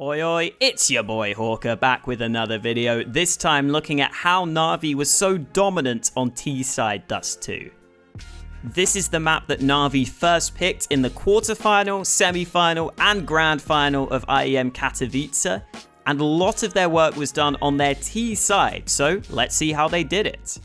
Oi oi, it's your boy Hawker back with another video, this time looking at how NaVi was so dominant on T-side Dust 2. This is the map that NaVi first picked in the quarterfinal, semi-final and grand final of IEM Katowice, and a lot of their work was done on their T side, so let's see how they did it.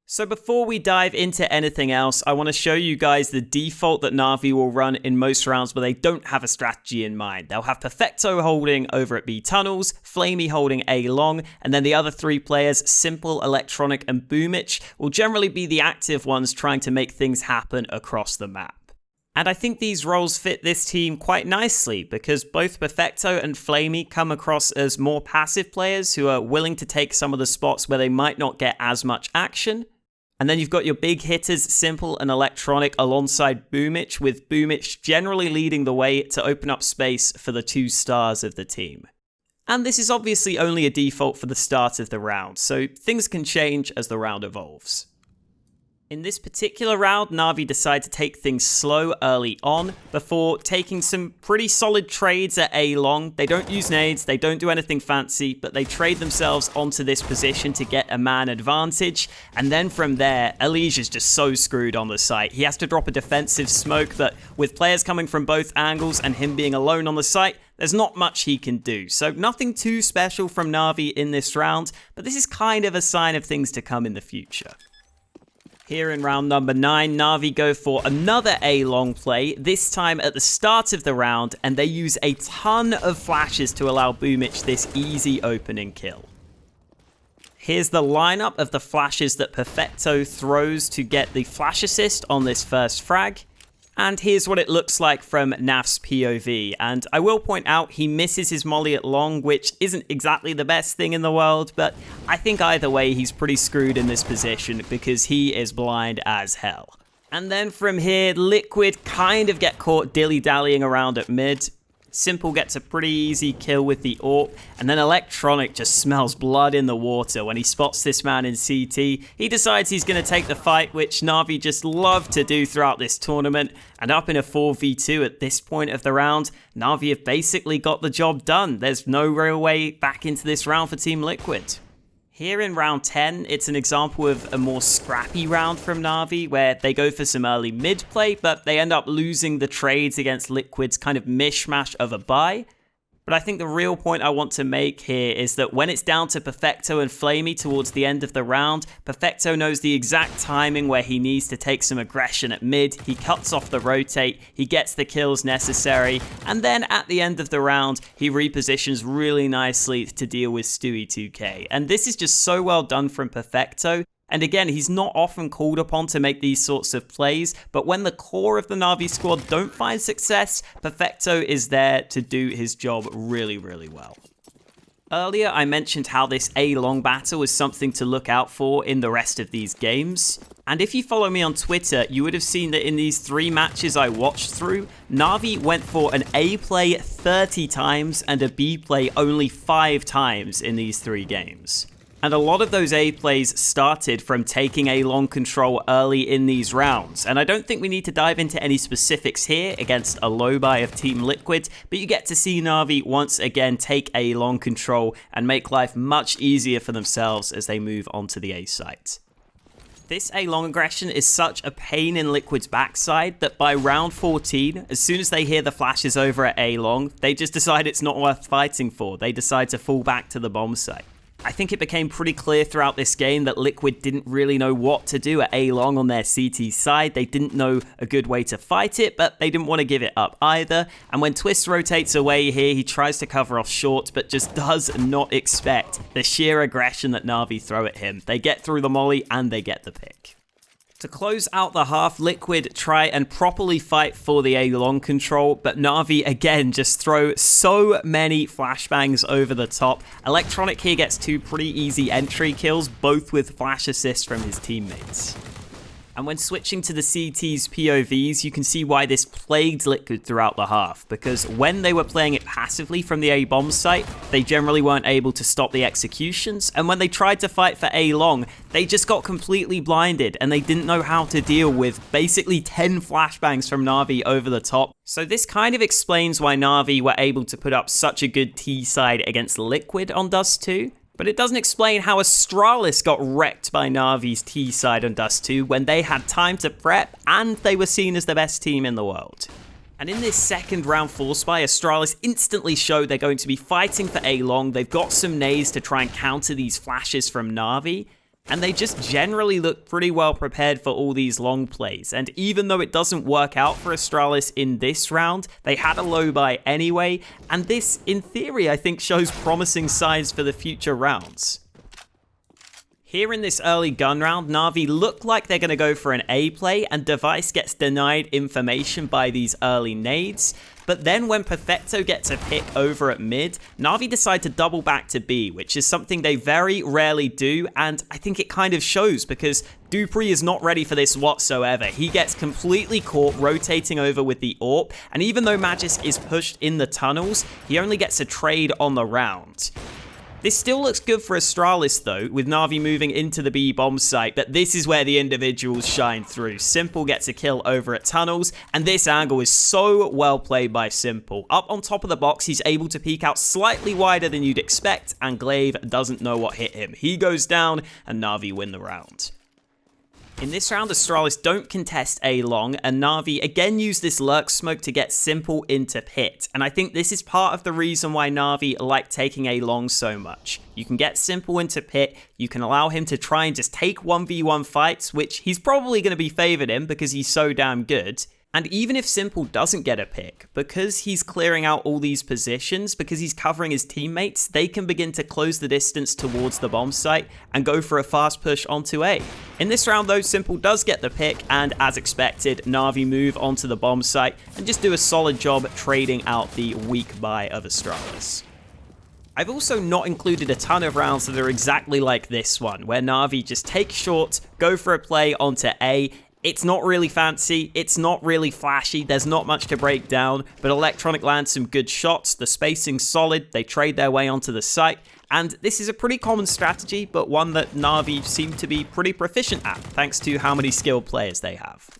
So before we dive into anything else, I want to show you guys the default that NaVi will run in most rounds where they don't have a strategy in mind. They'll have Perfecto holding over at B tunnels, Flamey holding A long, and then the other three players, Simple, Electronic and Boomich, will generally be the active ones trying to make things happen across the map. And I think these roles fit this team quite nicely because both Perfecto and Flamey come across as more passive players who are willing to take some of the spots where they might not get as much action. And then you've got your big hitters, Simple and Electronic, alongside Boomich, with Boomich generally leading the way to open up space for the two stars of the team. And this is obviously only a default for the start of the round, so things can change as the round evolves. In this particular round, NaVi decide to take things slow early on before taking some pretty solid trades at A long. They don't use nades, they don't do anything fancy, but they trade themselves onto this position to get a man advantage. And then from there, Elige is just so screwed on the site. He has to drop a defensive smoke that, with players coming from both angles and him being alone on the site, there's not much he can do. So nothing too special from NaVi in this round, but this is kind of a sign of things to come in the future. Here in round number 9, NaVi go for another A-long play, this time at the start of the round, and they use a ton of flashes to allow Boomich this easy opening kill. Here's the lineup of the flashes that Perfecto throws to get the flash assist on this first frag. And here's what it looks like from NAF's POV, and I will point out he misses his molly at long, which isn't exactly the best thing in the world, but I think either way he's pretty screwed in this position because he is blind as hell. And then from here, Liquid kind of get caught dilly-dallying around at mid. Simple gets a pretty easy kill with the AWP, and then Electronic just smells blood in the water when he spots this man in CT. He decides he's going to take the fight, which NaVi just love to do throughout this tournament, and up in a 4v2 at this point of the round, NaVi have basically got the job done. There's no real way back into this round for Team Liquid. Here in round 10, it's an example of a more scrappy round from NaVi, where they go for some early mid play, but they end up losing the trades against Liquid's kind of mishmash of a buy. But I think the real point I want to make here is that when it's down to Perfecto and Flamey towards the end of the round, Perfecto knows the exact timing where he needs to take some aggression at mid, he cuts off the rotate, he gets the kills necessary, and then at the end of the round, he repositions really nicely to deal with Stewie 2K. And this is just so well done from Perfecto. And again, he's not often called upon to make these sorts of plays, but when the core of the NaVi squad don't find success, Perfecto is there to do his job really, really well. Earlier, I mentioned how this A-long battle is something to look out for in the rest of these games. And if you follow me on Twitter, you would have seen that in these 3 matches I watched through, NaVi went for an A play 30 times and a B play only 5 times in these 3 games. And a lot of those A plays started from taking a long control early in these rounds. And I don't think we need to dive into any specifics here against a low buy of Team Liquid, but you get to see NaVi once again take a long control and make life much easier for themselves as they move onto the A site. This A-long aggression is such a pain in Liquid's backside that by round 14, as soon as they hear the flashes over at A-long, they just decide it's not worth fighting for. They decide to fall back to the bomb site. I think it became pretty clear throughout this game that Liquid didn't really know what to do at A-long on their CT side. They didn't know a good way to fight it, but they didn't want to give it up either. And when Twist rotates away here, he tries to cover off short, but just does not expect the sheer aggression that NaVi throw at him. They get through the molly and they get the pick. To close out the half, Liquid try and properly fight for the A-long control, but NaVi again just throw so many flashbangs over the top. Electronic here gets 2 pretty easy entry kills, both with flash assists from his teammates. And when switching to the CT's POVs, you can see why this plagued Liquid throughout the half, because when they were playing it passively from the A bomb site, they generally weren't able to stop the executions, and when they tried to fight for A long, they just got completely blinded, and they didn't know how to deal with basically 10 flashbangs from NaVi over the top. So this kind of explains why NaVi were able to put up such a good T side against Liquid on Dust 2. But it doesn't explain how Astralis got wrecked by Navi's T side on Dust 2 when they had time to prep and they were seen as the best team in the world. And in this second round force buy, Astralis instantly showed they're going to be fighting for A long. They've got some nades to try and counter these flashes from NaVi. And they just generally look pretty well prepared for all these long plays. And even though it doesn't work out for Astralis in this round, they had a low buy anyway. And this, in theory, I think shows promising signs for the future rounds. Here in this early gun round, NaVi look like they're going to go for an A play, and Device gets denied information by these early nades. But then when Perfecto gets a pick over at mid, NaVi decide to double back to B, which is something they very rarely do, and I think it kind of shows because Dupree is not ready for this whatsoever. He gets completely caught rotating over with the AWP, and even though Magis is pushed in the tunnels, he only gets a trade on the round. This still looks good for Astralis though, with NaVi moving into the B bomb site, but this is where the individuals shine through. Simple gets a kill over at tunnels, and this angle is so well played by Simple. Up on top of the box, he's able to peek out slightly wider than you'd expect, and Glaive doesn't know what hit him. He goes down, and NaVi win the round. In this round, Astralis don't contest A long, and NaVi again use this lurk smoke to get Simple into pit. And I think this is part of the reason why NaVi like taking A long so much. You can get Simple into pit, you can allow him to try and just take 1v1 fights, which he's probably going to be favored in because he's so damn good. And even if Simple doesn't get a pick, because he's clearing out all these positions, because he's covering his teammates, they can begin to close the distance towards the bomb site and go for a fast push onto A. In this round though, Simple does get the pick, and as expected, NaVi move onto the bomb site and just do a solid job trading out the weak buy of Astralis. I've also not included a ton of rounds that are exactly like this one, where NaVi just take short, go for a play onto A. It's not really fancy, it's not really flashy, there's not much to break down, but Electronic lands some good shots, the spacing's solid, they trade their way onto the site, and this is a pretty common strategy, but one that NaVi seem to be pretty proficient at, thanks to how many skilled players they have.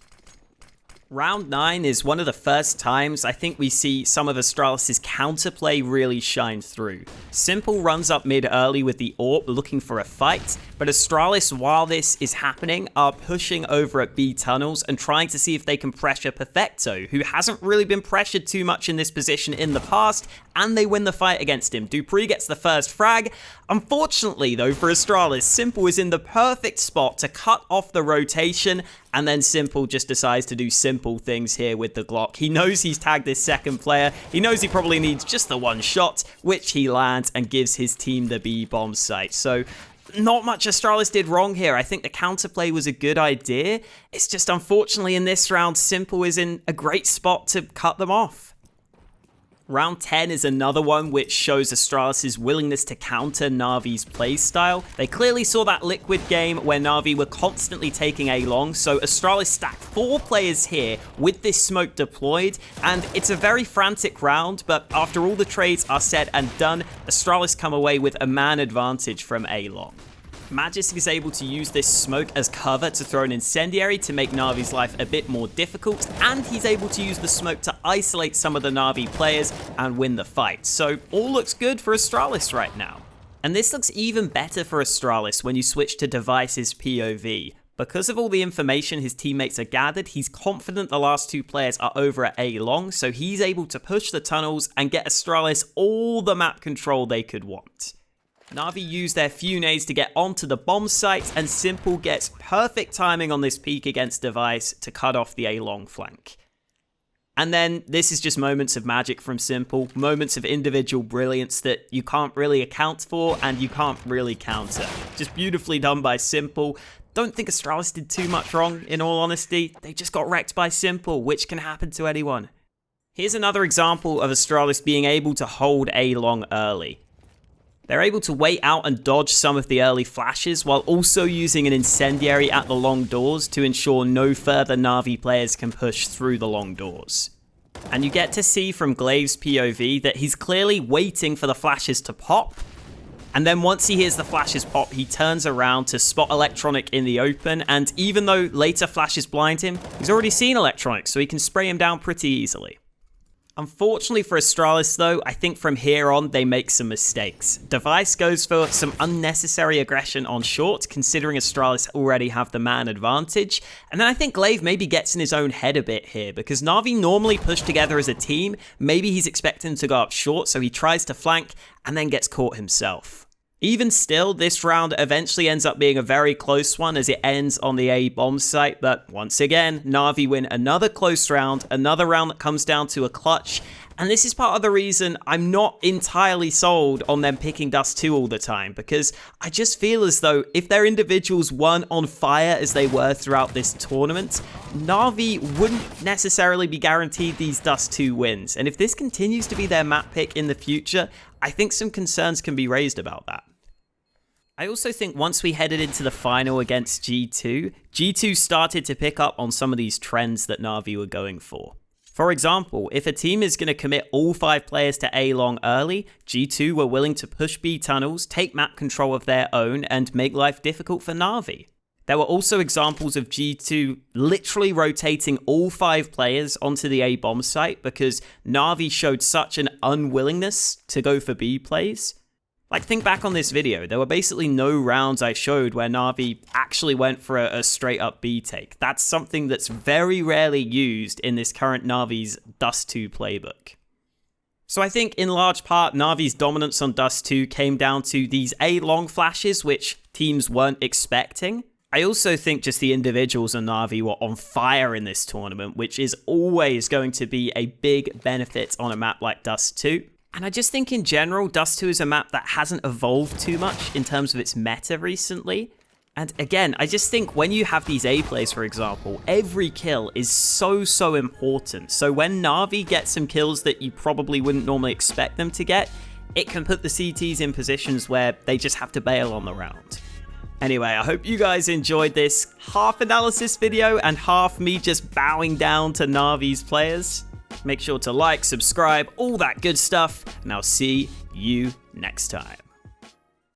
Round 9 is one of the first times I think we see some of Astralis' counterplay really shine through. Simple runs up mid early with the AWP looking for a fight, but Astralis, while this is happening, are pushing over at B tunnels and trying to see if they can pressure Perfecto, who hasn't really been pressured too much in this position in the past, and they win the fight against him. Dupree gets the first frag. Unfortunately though for Astralis, Simple is in the perfect spot to cut off the rotation, and then Simple just decides to do simple things here with the Glock. He knows he's tagged this second player, he knows he probably needs just the one shot, which he lands and gives his team the B bomb site. So not much Astralis did wrong here. I think the counterplay was a good idea. It's just unfortunately in this round, Simple is in a great spot to cut them off. Round 10 is another one which shows Astralis' willingness to counter NaVi's playstyle. They clearly saw that Liquid game where NaVi were constantly taking A long, so Astralis stacked 4 players here with this smoke deployed, and it's a very frantic round, but after all the trades are said and done, Astralis come away with a man advantage from A long. Magis is able to use this smoke as cover to throw an incendiary to make NaVi's life a bit more difficult, and he's able to use the smoke to isolate some of the NaVi players and win the fight. So all looks good for Astralis right now. And this looks even better for Astralis when you switch to Device's POV. Because of all the information his teammates are gathered, he's confident the last 2 players are over at A long, so he's able to push the tunnels and get Astralis all the map control they could want. NaVi use their few nades to get onto the bomb site, and Simple gets perfect timing on this peek against Device to cut off the A long flank. And then this is just moments of magic from Simple, moments of individual brilliance that you can't really account for and you can't really counter. Just beautifully done by Simple. Don't think Astralis did too much wrong, in all honesty. They just got wrecked by Simple, which can happen to anyone. Here's another example of Astralis being able to hold A long early. They're able to wait out and dodge some of the early flashes while also using an incendiary at the long doors to ensure no further NaVi players can push through the long doors. And you get to see from Glaive's POV that he's clearly waiting for the flashes to pop, and then once he hears the flashes pop, he turns around to spot Electronic in the open, and even though later flashes blind him, he's already seen Electronic, so he can spray him down pretty easily. Unfortunately for Astralis though, I think from here on they make some mistakes. Katowice goes for some unnecessary aggression on short, considering Astralis already have the man advantage, and then I think Glaive maybe gets in his own head a bit here, because NaVi normally push together as a team. Maybe he's expecting to go up short, so he tries to flank and then gets caught himself. Even still, this round eventually ends up being a very close one as it ends on the A bomb site, but once again, NaVi win another close round, another round that comes down to a clutch, and this is part of the reason I'm not entirely sold on them picking Dust 2 all the time, because I just feel as though if their individuals weren't on fire as they were throughout this tournament, NaVi wouldn't necessarily be guaranteed these Dust 2 wins, and if this continues to be their map pick in the future, I think some concerns can be raised about that. I also think once we headed into the final against G2 started to pick up on some of these trends that NaVi were going for. For example, if a team is going to commit all 5 players to A long early, G2 were willing to push B tunnels, take map control of their own, and make life difficult for NaVi. There were also examples of G2 literally rotating all 5 players onto the A bomb site because NaVi showed such an unwillingness to go for B plays. Like, think back on this video, there were basically no rounds I showed where NaVi actually went for a straight up B take. That's something that's very rarely used in this current NaVi's Dust 2 playbook. So I think in large part, NaVi's dominance on Dust 2 came down to these A long flashes, which teams weren't expecting. I also think just the individuals on NaVi were on fire in this tournament, which is always going to be a big benefit on a map like Dust 2. And I just think in general, Dust 2 is a map that hasn't evolved too much in terms of its meta recently. And again, I just think when you have these A plays, for example, every kill is so important. So when NaVi gets some kills that you probably wouldn't normally expect them to get, it can put the CTs in positions where they just have to bail on the round. Anyway, I hope you guys enjoyed this half analysis video and half me just bowing down to NaVi's players. Make sure to like, subscribe, all that good stuff, and I'll see you next time.